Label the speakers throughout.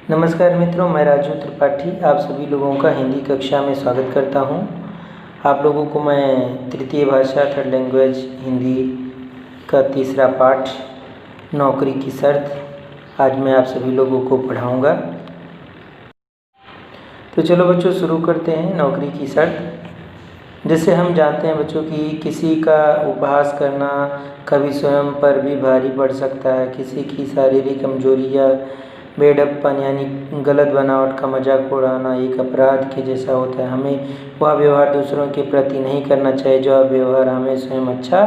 Speaker 1: नमस्कार मित्रों, मैं राजू त्रिपाठी आप सभी लोगों का हिंदी कक्षा में स्वागत करता हूं। आप लोगों को मैं तृतीय भाषा थर्ड लैंग्वेज हिंदी का तीसरा पाठ नौकरी की शर्त आज मैं आप सभी लोगों को पढ़ाऊंगा। तो चलो बच्चों शुरू करते हैं। नौकरी की शर्त, जैसे हम जानते हैं बच्चों कि किसी का उपहास करना कभी स्वयं पर भी भारी पड़ सकता है। किसी की शारीरिक कमजोरी या बेढप्पन यानी गलत बनावट का मजाक उड़ाना एक अपराध के जैसा होता है। हमें वह व्यवहार दूसरों के प्रति नहीं करना चाहिए जो व्यवहार हमें स्वयं अच्छा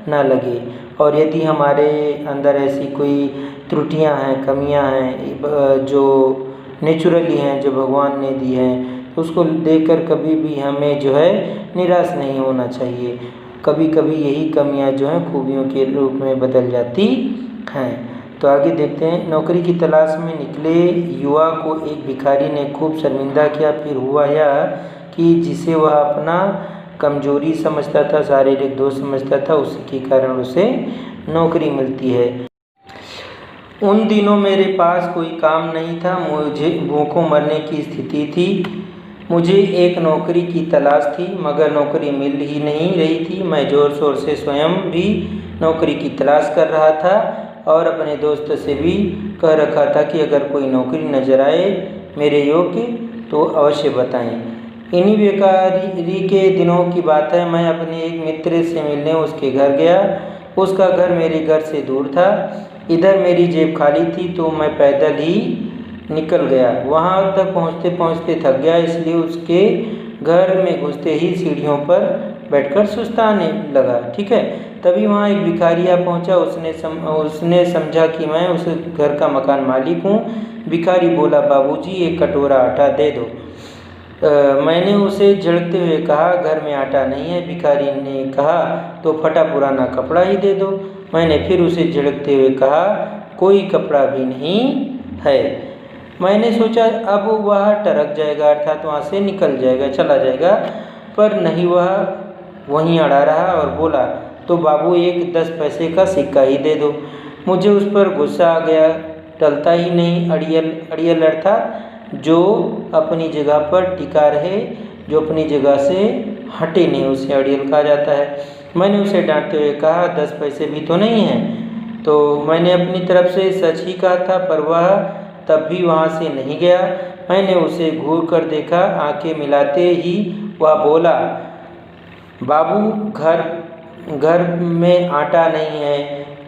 Speaker 1: ना लगे। और यदि हमारे अंदर ऐसी कोई त्रुटियां हैं, कमियां हैं जो नेचुरली हैं, जो भगवान ने दी हैं, तो उसको देखकर कभी भी हमें जो है निराश नहीं होना चाहिए। कभी कभी यही कमियां जो हैं खूबियों के रूप में बदल जाती हैं। तो आगे देखते हैं। नौकरी की तलाश में निकले युवा को एक भिखारी ने खूब शर्मिंदा किया। फिर हुआ यह कि जिसे वह अपना कमजोरी समझता था, शारीरिक दोष समझता था, उसी के कारण उसे नौकरी मिलती है। उन दिनों मेरे पास कोई काम नहीं था, मुझे भूखों मरने की स्थिति थी। मुझे एक नौकरी की तलाश थी मगर नौकरी मिल ही नहीं रही थी। मैं ज़ोर शोर से स्वयं भी नौकरी की तलाश कर रहा था और अपने दोस्त से भी कह रखा था कि अगर कोई नौकरी नज़र आए मेरे योग्य तो अवश्य बताएं। इन्हीं बेकारी के दिनों की बात है। मैं अपने एक मित्र से मिलने उसके घर गया। उसका घर मेरे घर से दूर था। इधर मेरी जेब खाली थी तो मैं पैदल ही निकल गया। वहाँ तक पहुँचते पहुँचते थक गया, इसलिए उसके घर में घुसते ही सीढ़ियों पर बैठकर सुस्ताने लगा। ठीक है, तभी वहाँ एक भिखारिया पहुँचा। उसने समझा कि मैं उस घर का मकान मालिक हूँ। भिखारी बोला, बाबूजी एक कटोरा आटा दे दो। मैंने उसे झिड़कते हुए कहा, घर में आटा नहीं है। भिखारी ने कहा, तो फटा पुराना कपड़ा ही दे दो। मैंने फिर उसे झिड़कते हुए कहा, कोई कपड़ा भी नहीं है। मैंने सोचा अब वह टरक जाएगा, अर्थात वहाँ से निकल जाएगा, चला जाएगा, पर नहीं, वह वहीं अड़ा रहा और बोला, तो बाबू एक 10 पैसे का सिक्का ही दे दो। मुझे उस पर गुस्सा आ गया। टलता ही नहीं। अड़ियल अर्थात जो अपनी जगह पर टिका रहे, जो अपनी जगह से हटे नहीं, उसे अड़ियल कहा जाता है। मैंने उसे डांटते हुए कहा, 10 पैसे भी तो नहीं हैं। तो मैंने अपनी तरफ से सच ही कहा था, पर वह तब भी वहाँ से नहीं गया। मैंने उसे घूर कर देखा। आंखें मिलाते ही वह बोला, बाबू घर में आटा नहीं है,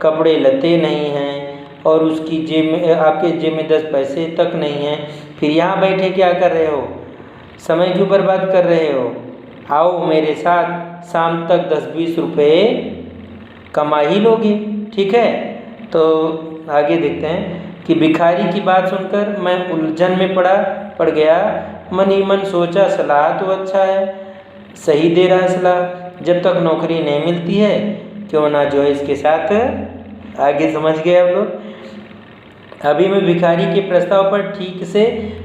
Speaker 1: कपड़े लत्ते नहीं हैं और उसकी जेब में, आपके जेब में 10 पैसे तक नहीं हैं। फिर यहाँ बैठे क्या कर रहे हो? समय क्यों बर्बाद कर रहे हो? आओ मेरे साथ, शाम तक 10-20 रुपये कमा ही लोगे। ठीक है, तो आगे देखते हैं कि भिखारी की बात सुनकर मैं उलझन में पड़ गया। मन ही मन सोचा, सलाह तो अच्छा है, सही दे रहा है सलाह। जब तक नौकरी नहीं मिलती है क्यों ना जो है इसके साथ। आगे समझ गए आप लोग। अभी मैं भिखारी के प्रस्ताव पर ठीक से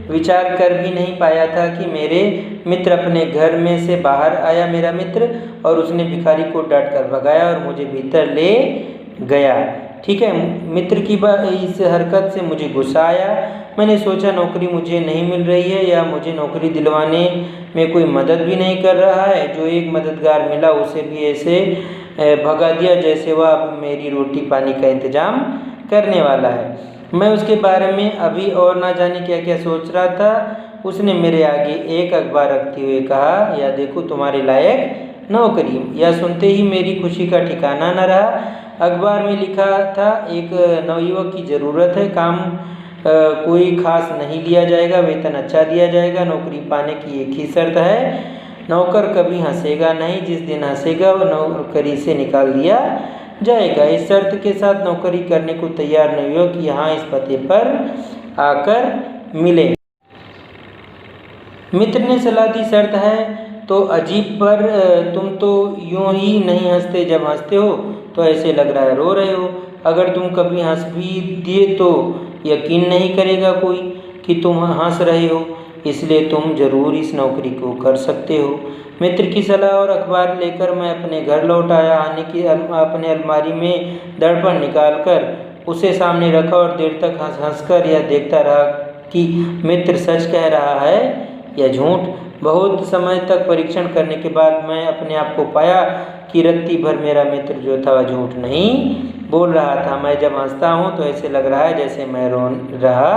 Speaker 1: विचार कर भी नहीं पाया था कि मेरे मित्र अपने घर में से बाहर आया, मेरा मित्र, और उसने भिखारी को डांट कर भगाया और मुझे भीतर ले गया। ठीक है, मित्र की इस हरकत से मुझे गुस्सा आया। मैंने सोचा नौकरी मुझे नहीं मिल रही है या मुझे नौकरी दिलवाने में कोई मदद भी नहीं कर रहा है। जो एक मददगार मिला उसे भी ऐसे भगा दिया जैसे वह अब मेरी रोटी पानी का इंतजाम करने वाला है। मैं उसके बारे में अभी और ना जाने क्या क्या सोच रहा था। उसने मेरे आगे एक अखबार रखते हुए कहा, या देखो तुम्हारे लायक नौकरी। यह सुनते ही मेरी खुशी का ठिकाना न रहा। अखबार में लिखा था, एक नवयुवक की ज़रूरत है, काम कोई खास नहीं लिया जाएगा, वेतन अच्छा दिया जाएगा, नौकरी पाने की एक ही शर्त है, नौकर कभी हंसेगा नहीं, जिस दिन हंसेगा वह नौकरी से निकाल दिया जाएगा। इस शर्त के साथ नौकरी करने को तैयार नवयुवक यहाँ इस पते पर आकर मिले। मित्र ने सलाह दी, शर्त है तो अजीब, पर तुम तो यूं ही नहीं हंसते, जब हंसते हो तो ऐसे लग रहा है रो रहे हो। अगर तुम कभी हंस भी दिए तो यकीन नहीं करेगा कोई कि तुम हंस रहे हो, इसलिए तुम जरूर इस नौकरी को कर सकते हो। मित्र की सलाह और अखबार लेकर मैं अपने घर लौट आया। अपने अलमारी में दर्पण निकालकर उसे सामने रखा और देर तक हंस कर यह देखता रहा कि मित्र सच कह रहा है या झूठ। बहुत समय तक परीक्षण करने के बाद मैं अपने आप को पाया कि रत्ती भर मेरा मित्र जो था वह झूठ नहीं बोल रहा था। मैं जब हंसता हूँ तो ऐसे लग रहा है जैसे मैं रो रहा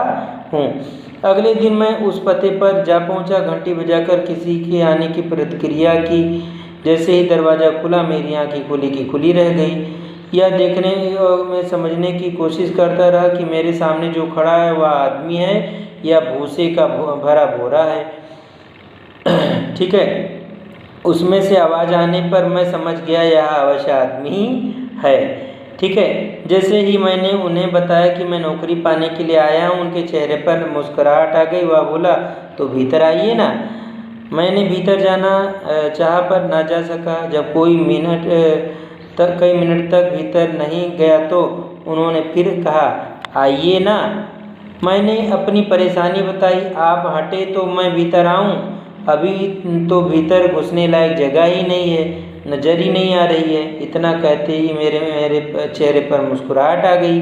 Speaker 1: हूँ। अगले दिन मैं उस पते पर जा पहुँचा। घंटी बजाकर किसी के आने की प्रतिक्रिया की। जैसे ही दरवाज़ा खुला मेरी आँखें खुली की खुली रह गई। यह देखने और मैं समझने की कोशिश करता रहा कि मेरे सामने जो खड़ा है वह आदमी है या भूसे का भरा बोरा है। ठीक है, उसमें से आवाज़ आने पर मैं समझ गया यह अवश्य आदमी है। ठीक है, जैसे ही मैंने उन्हें बताया कि मैं नौकरी पाने के लिए आया हूँ, उनके चेहरे पर मुस्कुराहट आ गई। वह बोला, तो भीतर आइए ना। मैंने भीतर जाना चाहा पर ना जा सका। जब कई मिनट तक भीतर नहीं गया तो उन्होंने फिर कहा, आइए ना। मैंने अपनी परेशानी बताई। आप हटे तो मैं भीतर आऊं? अभी तो भीतर घुसने लायक जगह ही नहीं है, नज़र ही नहीं आ रही है। इतना कहते ही मेरे चेहरे पर मुस्कुराहट आ गई।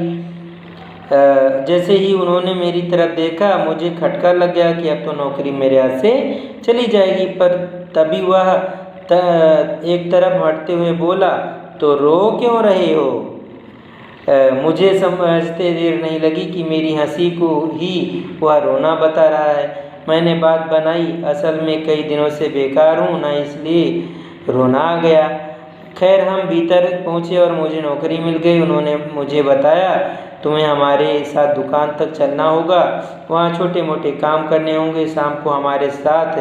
Speaker 1: जैसे ही उन्होंने मेरी तरफ देखा मुझे खटका लग गया कि अब तो नौकरी मेरे हाथ से चली जाएगी। पर तभी वह एक तरफ हटते हुए बोला, तो रो क्यों रहे हो? मुझे समझते देर नहीं लगी कि मेरी हंसी को ही वह रोना बता रहा है। मैंने बात बनाई, असल में कई दिनों से बेकार हूँ ना, इसलिए रोना आ गया। खैर हम भीतर पहुँचे और मुझे नौकरी मिल गई। उन्होंने मुझे बताया, तुम्हें हमारे साथ दुकान तक चलना होगा, वहाँ छोटे मोटे काम करने होंगे, शाम को हमारे साथ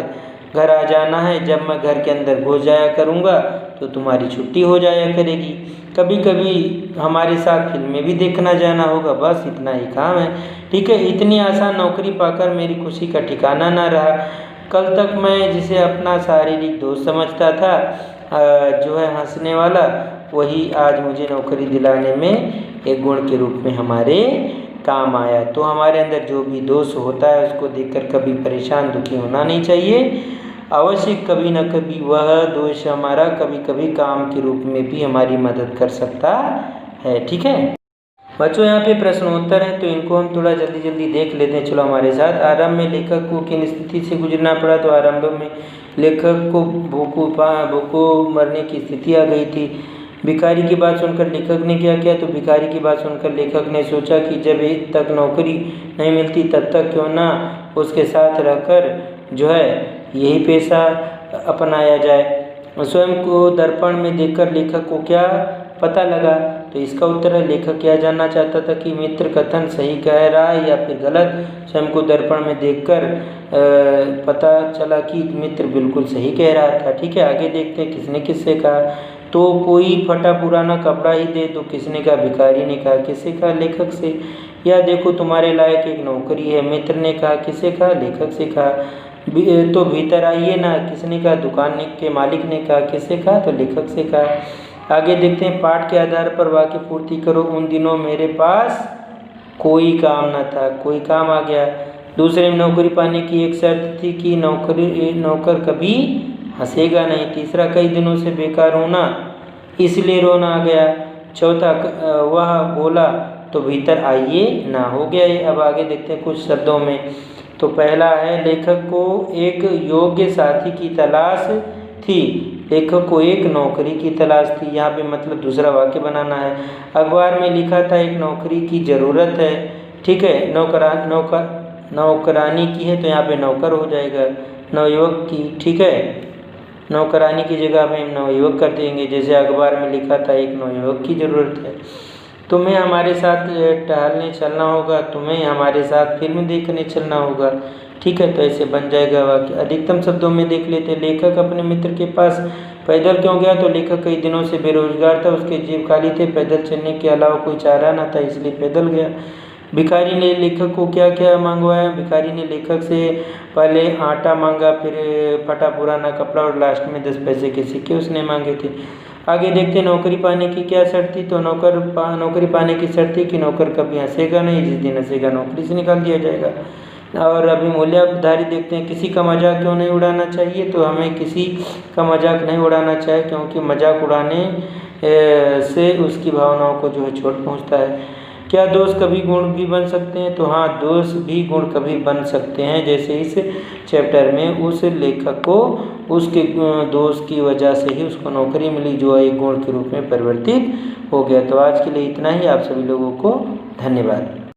Speaker 1: घर आ जाना है। जब मैं घर के अंदर घुस जाया करूँगा तो तुम्हारी छुट्टी हो जाया करेगी। कभी कभी हमारे साथ फिल्में भी देखना जाना होगा। बस इतना ही काम है। ठीक है, इतनी आसान नौकरी पाकर मेरी खुशी का ठिकाना ना रहा। कल तक मैं जिसे अपना शारीरिक दोस्त समझता था, जो है हंसने वाला, वही आज मुझे नौकरी दिलाने में एक गुण के रूप में हमारे काम आया। तो हमारे अंदर जो भी दोष होता है उसको देखकर कभी परेशान दुखी होना नहीं चाहिए। अवश्य कभी न कभी वह दोष हमारा कभी कभी काम के रूप में भी हमारी मदद कर सकता है। ठीक है बच्चों, यहाँ पे प्रश्नोत्तर है तो इनको हम थोड़ा जल्दी जल्दी देख लेते हैं। चलो हमारे साथ। आरंभ में लेखक को किन स्थिति से गुजरना पड़ा? तो आरंभ में लेखक को भूखों मरने की स्थिति आ गई थी। भिखारी की बात सुनकर लेखक ने क्या किया? तो भिखारी की बात सुनकर लेखक ने सोचा कि जब एक तक नौकरी नहीं मिलती तब तक क्यों ना उसके साथ रहकर जो है यही पेशा अपनाया जाए। स्वयं को दर्पण में देखकर लेखक को क्या पता लगा? तो इसका उत्तर है, लेखक क्या जानना चाहता था कि मित्र कथन सही कह रहा है या फिर गलत। स्वयं को दर्पण में देखकर पता चला कि मित्र बिल्कुल सही कह रहा था। ठीक है, आगे देखते हैं किसने किससे कहा। तो कोई फटा पुराना कपड़ा ही दे, तो किसने कहा? भिखारी ने कहा। किससे कहा? लेखक से। या देखो तुम्हारे लायक एक नौकरी है, मित्र ने कहा। किससे कहा? लेखक से कहा। तो भीतर आइए ना, किसने कहा? दुकान के मालिक ने कहा। किससे कहा? तो लेखक से कहा। आगे देखते हैं, पाठ के आधार पर वाक्य पूर्ति करो। उन दिनों मेरे पास कोई काम न था। कोई काम आ गया। दूसरे में नौकरी पाने की एक शर्त थी कि नौकर कभी हंसेगा नहीं। तीसरा, कई दिनों से बेकार होना इसलिए रोना आ गया। चौथा, वह बोला तो भीतर आइए ना, हो गया ये। अब आगे देखते हैं कुछ शब्दों में। तो पहला है, लेखक को एक योग्य साथी की तलाश थी। लेखक को एक नौकरी की तलाश थी। यहाँ पे मतलब दूसरा वाक्य बनाना है। अखबार में लिखा था एक नौकरी की ज़रूरत है। ठीक है, नौकरानी की है तो यहाँ पे नौकर हो जाएगा। नवयुवक की, ठीक है, नौकरानी की जगह पे हम नवयुवक कर देंगे। जैसे अखबार में लिखा था एक नवयुवक की ज़रूरत है। तुम्हें हमारे साथ टहलने चलना होगा। तुम्हें हमारे साथ फिल्म देखने चलना होगा। ठीक है, तो ऐसे बन जाएगा वाक्य। अधिकतम शब्दों में देख लेते हैं। लेखक अपने मित्र के पास पैदल क्यों गया? तो लेखक कई दिनों से बेरोजगार था, उसके जेब खाली थे, पैदल चलने के अलावा कोई चारा न था, इसलिए पैदल गया। भिखारी ने लेखक को क्या क्या मंगवाया? भिखारी ने लेखक से पहले आटा मांगा, फिर फटा पुराना कपड़ा और लास्ट में 10 पैसे के सिक्के उसने मांगे थे। आगे देखते हैं, नौकरी पाने की क्या शर्त थी? तो नौकरी पाने की शर्त थी कि नौकर कभी हंसेगा नहीं, जिस दिन हंसेगा नौकरी से निकाल दिया जाएगा। और अभी मूल्यधारी देखते हैं, किसी का मजाक क्यों नहीं उड़ाना चाहिए? तो हमें किसी का मजाक नहीं उड़ाना चाहिए, क्योंकि मजाक उड़ाने से उसकी भावनाओं को जो है चोट पहुँचता है। क्या दोष कभी गुण भी बन सकते हैं? तो हाँ, दोष भी गुण कभी बन सकते हैं। जैसे इस चैप्टर में उस लेखक को उसके दोष की वजह से ही उसको नौकरी मिली, जो एक गुण के रूप में परिवर्तित हो गया। तो आज के लिए इतना ही। आप सभी लोगों को धन्यवाद।